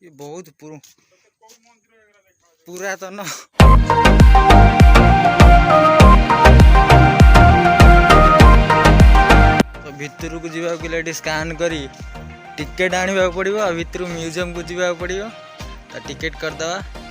ये बहुत पुरातन तो भितर को जावा के स्कान करी टिकेट आने पड़ो भितर म्यूजियम को जावा पड़ो तो टिकेट करदे।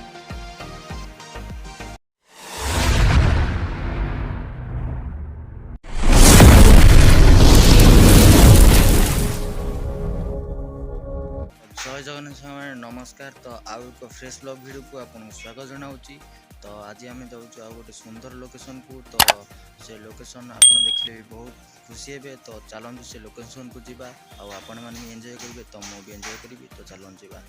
जय जगन्नाथ नमस्कार। तो आउ एक फ्रेश ब्लॉग वीडियो को आपको स्वागत जनाऊँगी। तो आज आम जाऊँ आ गोटे सुंदर लोकेशन को। तो से लोकेशन आप देखिए बहुत खुशी हे। तो चलते से लोकेशन को जीवा आपण मैंने एंजॉय करेंगे तो मुझे एंजॉय करी। तो चलते जीवा।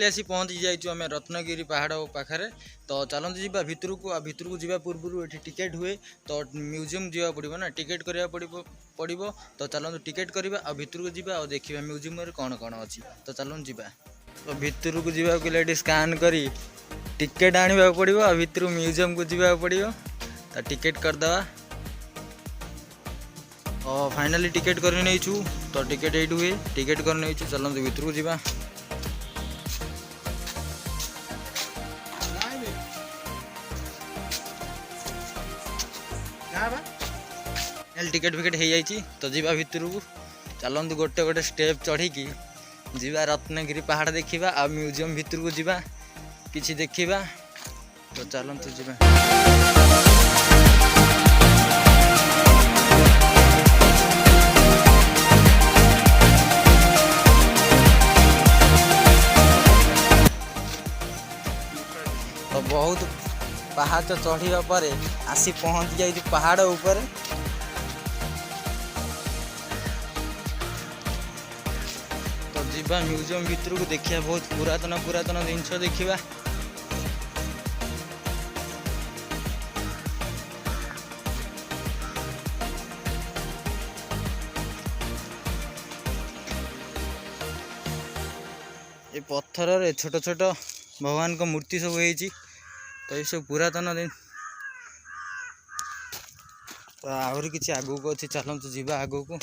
आसी पहुँची जाइए आम रत्नगिरी पहाड़ पाखे। तो चलते जीवा भितर को। भितर को जीवा पूर्व ये टिकेट हुए तो म्यूजियम जावा पड़ो ना टिकेट करा पड़ो। तो चलते टिकेट करवा भितर को जीवा और देखा म्यूजियम कौन कौन अच्छी। तो चलते जीवा। तो भितर को जीवा के स्कान करी टिकेट आने पड़ो भितर म्यूजियम को जीवा पड़ो तो टिकेट करदे। और फाइनाली टिकेट कर नहीं छु। तो टिकेट ये हुए टिकेट कर नहीं छु। चलते भितर को जीवा। टिकेट फिकेट हो जाइए तो जीवा भितर को। चलते गोटे गोटे स्टेप चढ़ी जीवा रत्नगिरी पहाड़ देखा आ म्यूजियम भितर को जीवा किसी देखा। तो चलते जीवा। तो बहुत पहाड़ चढ़ा पर आसी पहुँच जाइए पहाड़ ऊपर। तो जीवा म्यूजियम भितर को देखिए बहुत पुरातन जिनस देखा। ये पत्थर रे छोट छोट भगवान को मूर्ति सब है। तो ये सब पुरातन दिन। तो आहरी किसी आगू को अच्छी चलते जीवा आगू को।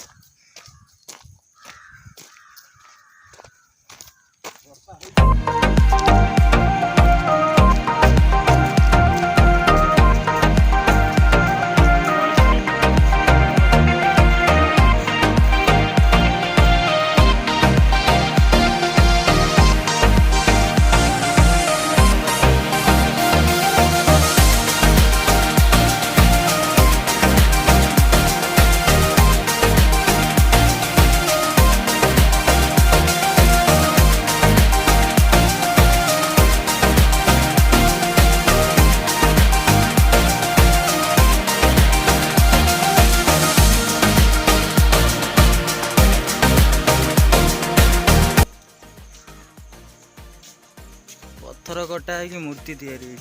पत्थर कटा है मूर्ति तैयारी।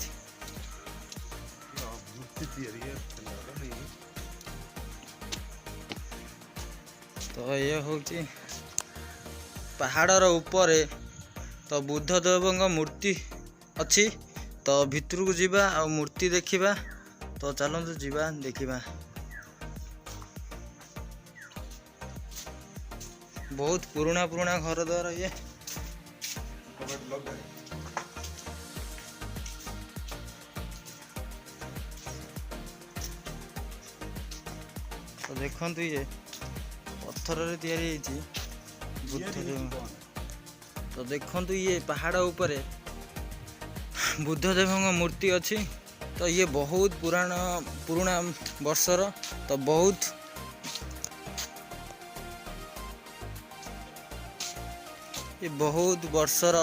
तो ये हूँ पहाड़ ऊपर तो बुद्ध देव मूर्ति अच्छी। तो भितर को जीवा और मूर्ति देखा। तो चलते जीवा देखा। बहुत पुराना घर द्वार ये। तो देखते ये पत्थर तैयारी बुद्ध देव। तो देखते ये पहाड़ ऊपर बुद्ध देव मूर्ति अच्छी। तो ये बहुत पुराना वर्षर। तो बहुत ये बहुत वर्षर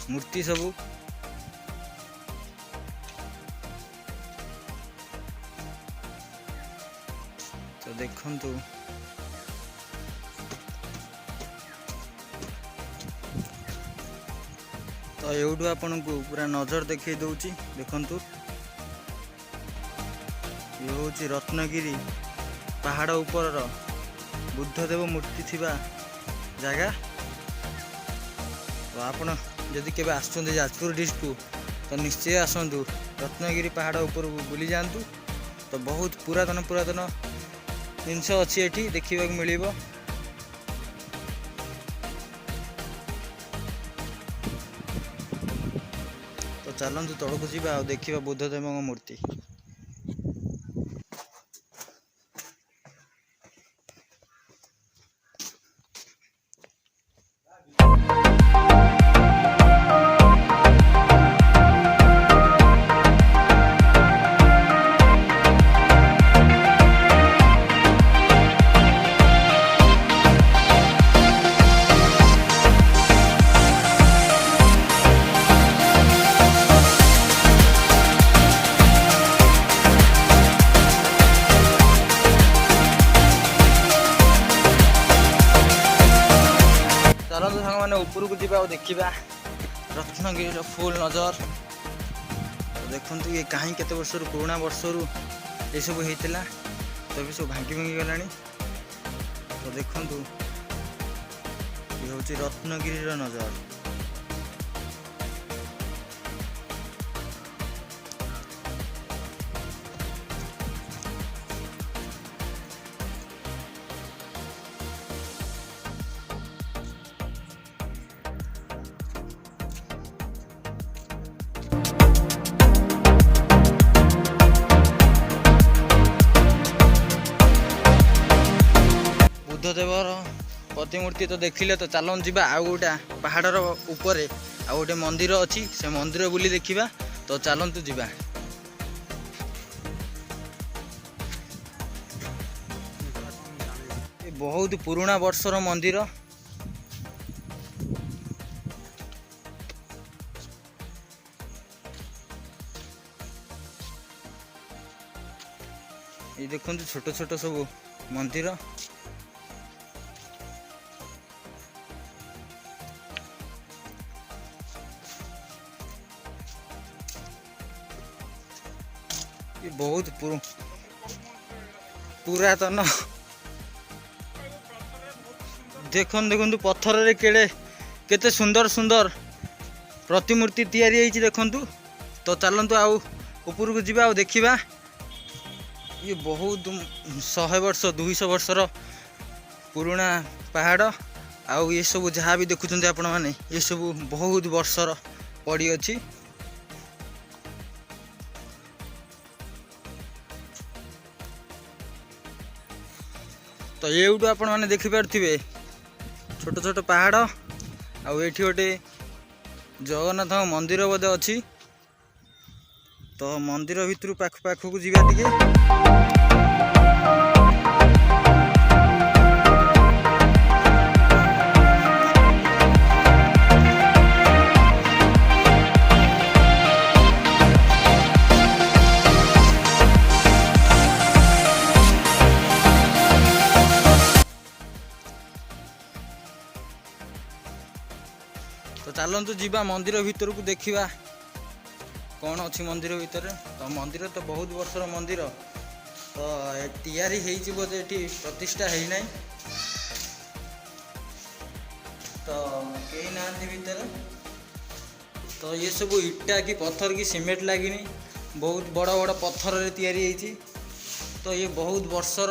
मूर्ति सबू। तो देखंतु तो एवढू आपन को पूरा नजर देखै दउची देखंतु। ये हूँ रत्नगिरी पहाड़ ऊपर बुद्धदेव मूर्ति थिबा जगह। तो आपण जदि केबे आसुचंदे जाजपुर डिस्ट्रिक्ट तो निश्चय आसतु रत्नगिरी पहाड़ ऊपर बुली जातु। तो बहुत पुरातन पुरातन जिनस अच्छी एठी देखा मिल। तो चलतु तौक जा देखा बुद्धदेव मूर्ति। चलतु सांग मैंने उपरकू जा देखा रत्नगिरी फुल नजर। देखु ये कहीं केते वर्ष पुराना वर्षरू ये सब होता तो भी सब भांगी भांगी गला। तो देखु ये हूँ रत्नगिरी नजर। बुद्धदेवर प्रतिमूर्ति तो देखिले। तो चलन जी आउ गोटा पहाड़र ऊपर आउ गोटे मंदिर अच्छी से मंदिर बुली देखा। तो चलतु जी बहुत पुराना वर्षर मंदिर। ये देखो छोट छोट सब मंदिर। ये बहुत पुरातन देखन देखु पत्थर रे केड़े केते सुंदर सुंदर प्रतिमूर्ति तैयारी होइछि देखंतु। तो चलंतु आउ ऊपर को जीवा देखिबा। ये बहुत 100 वर्ष 200 वर्षर पुराना पहाड़। आउ ये सब जहाँ भी देखुଛନ୍ତି आपण माने ये सब बहुत वर्षर पड़ी अछि। तो ये आपण मैंने देखिपे छोट छोट पहाड़ आठी गोटे जगन्नाथ मंदिर बोधे अच्छी। तो मंदिर भितर पाख पाखक जीवा टिके। तो चलतु जीवा मंदिर भितर को देखा कौन अच्छी मंदिर भितर। तो मंदिर तो बहुत वर्षर मंदिर। तो तैयारी बोधे ये प्रतिष्ठा है ना। तो कहीं ना भीतर। तो ये सब इटा कि पत्थर कि सीमेंट लगी बहुत बड़ बड़ पत्थर रे तैयारी होती। तो ये बहुत वर्षर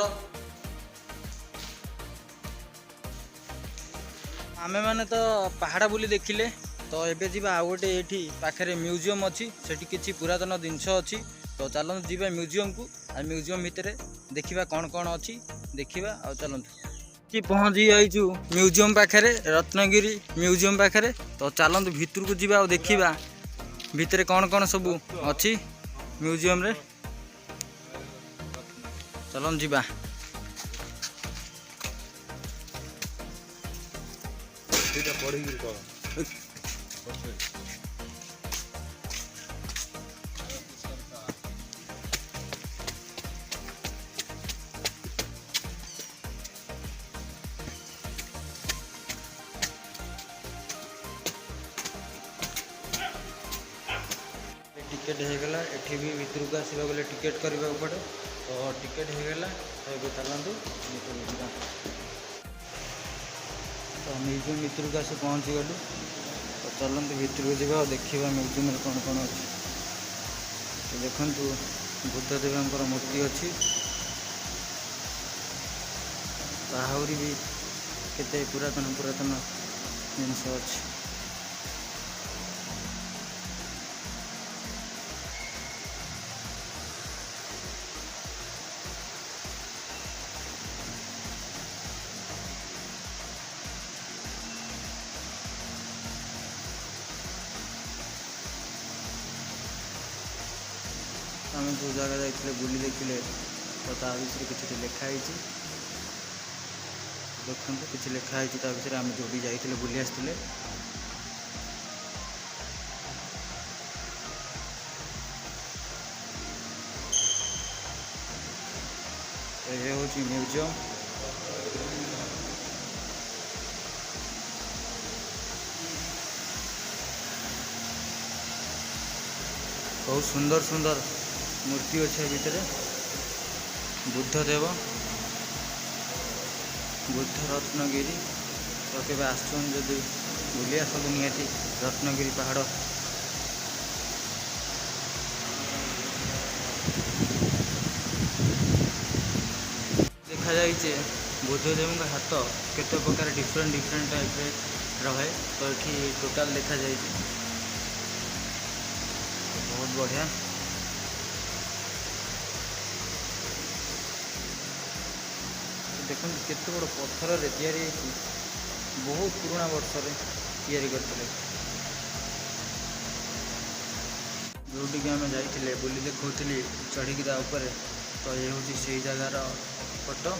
आमे माने तो पहाड़ बुली देखिले। तो एबे जीवा आउ गोटे ये पाखे म्यूजियम अच्छी से किसी पुरातन जिनस अच्छी। तो चलतु जीवा म्यूजियम को आ म्यूजियम भितर देखा कौन कौन अच्छी देखा। आ चलतु कि पहुँची जाइचु म्यूजियम पाखे रत्नगिरी म्यूजियम पाखे। तो चलतु भितर को जीवा देखा भितर कौन कौन सब अच्छी म्यूजियम रे। चलतु जीवा। टिकेट हो गला। एठी भी भितर को आसवा गले टिकेट करबा पड़े। तो टिकेट हो गला तो ये चलतु तो म्यूजियम भितर को आस पहुँची गलु तो चलते भितर को जावा देखा म्यूजियम कौन कौन अच्छी तो देखु बुद्धदेव मूर्ति अच्छी आहरी भी केते पुरातन पुरातन जिनस अच्छी आम जो जगह जाइए बुली देखिले तो ता विषय किसी लिखाई देखो किसी लिखाई विषय आम जो भी जाइए बुली आसते ये हूँ म्यूजियम बहुत सुंदर सुंदर मूर्ति अच्छे भितर बुद्धदेव बुद्ध रत्नगिरी तो के आसुन जदि बुलिया सब निहाती रत्नगिरी पहाड़ देखा जाइए बुद्धदेव का हाथ केते प्रकार डिफरेंट डिफरेंट टाइप रहे तो ये टोटाल देखा जाइए बहुत बढ़िया देखो केते बड़ पत्थर तैयारी बहुत पुराना वर्ष तैयारी करते जोटि आम जाइए बुली देखुली चढ़ी ऊपर तो ये हूँ से जगार फोटो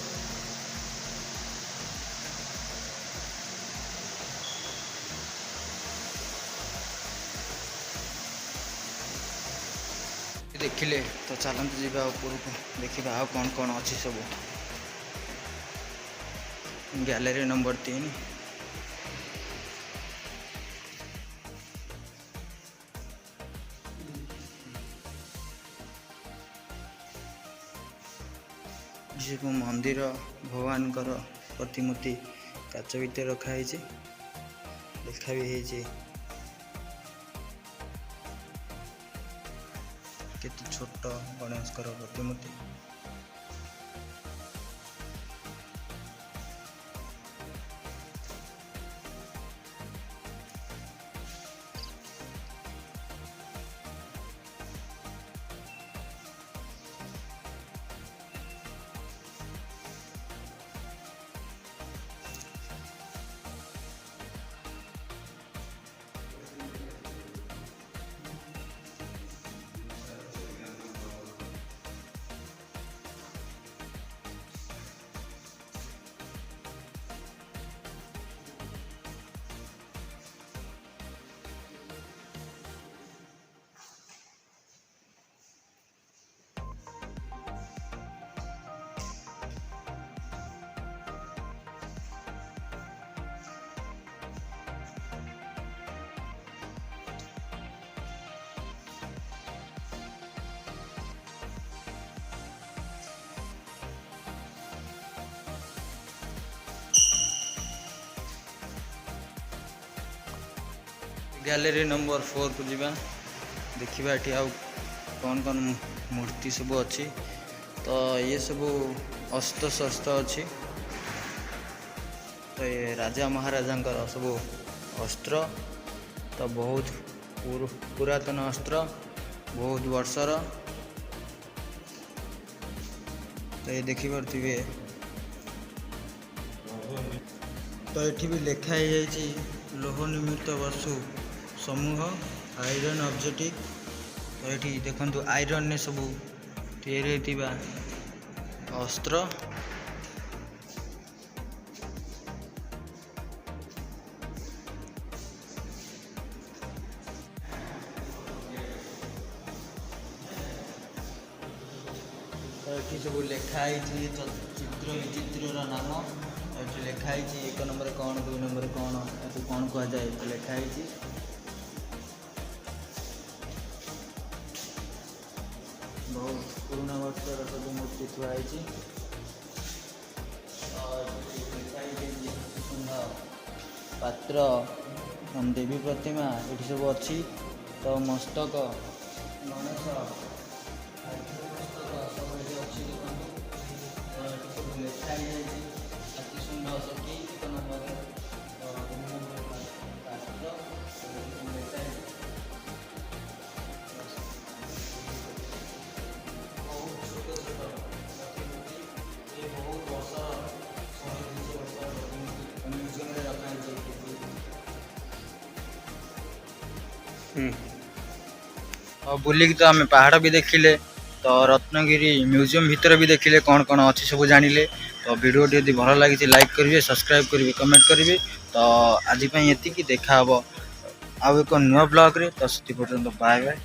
देखिले तो चलते जावा ऊपर को देखा आ कौन कौन अच्छी सब गैलरी नंबर 3 शिव मंदिर भगवान प्रतिमूर्ति काच भितर रखाई लिखा भी है केते छोट गणेश प्रतिमूर्ति गैलरी नंबर 4 को जीवा देखा ये आउ कौन कौन मूर्ति सब अच्छी तो ये सब अस्त शस्त्र अच्छी तो ये राजा महाराजा सब अस्त्र तो बहुत पुरातन अस्त्र बहुत वर्षर तो ये देखी पारे तो ये भी लिखाई जाइए लोह निर्मित वस्तु समूह आयरन ऑब्जेक्ट तो ये देखु आयरन ने सब तैयारी अस्त्र तो ये सब लिखाई चित्र विचित्र नाम ये लिखाई 1 नंबर कौन 2 नंबर कौन या कौन कह जाए तो लिखाई बहुत पुराना ବର୍ଷର ସବୁ ମୂର୍ତ୍ତି ଥୁଆ ହେଇଛି। ପାତ୍ର ଦେବୀ ପ୍ରତିମା ଏଠି ସବୁ ଅଛି। ତ ମସ୍ତକ ଗଣେଶ ସବୁ ଏଠି ଅଛି। ଦେଖନ୍ତୁ ଏଠି ସବୁ ଲେଖା ହେଇଯାଇଛି ଅତି ସୁନ୍ଦର ସେଠି ଏକ ନମ୍ବରରେ ପାତ୍ର ଲେଖା ହେଇଛି। ବହୁତ ଛୋଟ ଛୋଟ ପ୍ରତିମୂର୍ତ୍ତି ଏ ବହୁତ ବର୍ଷର 100-200 ବର୍ଷର ପ୍ରତିମୂର୍ତ୍ତି ମ୍ୟୁଜିୟମରେ ରଖାଯାଇଛି। ବୁଲିକି ତ ଆମେ ପାହାଡ଼ ବି ଦେଖିଲେ, ତ ରତ୍ନଗିରି ମ୍ୟୁଜିୟମ୍ ଭିତରେ ବି ଦେଖିଲେ କ'ଣ କ'ଣ ଅଛି ସବୁ ଜାଣିଲେ। ତ ଭିଡ଼ିଓଟି ଯଦି ଭଲ ଲାଗିଛି ଲାଇକ୍ କରିବେ, ସବସ୍କ୍ରାଇବ୍ କରିବେ, କମେଣ୍ଟ କରିବେ। ତ ଆଜି ପାଇଁ ଏତିକି, ଦେଖା ହେବ ଆଉ ଏକ ନୂଆ ବ୍ଲଗ୍ରେ। ତ ସେଥି ପର୍ଯ୍ୟନ୍ତ ବାଏ ବାଏ।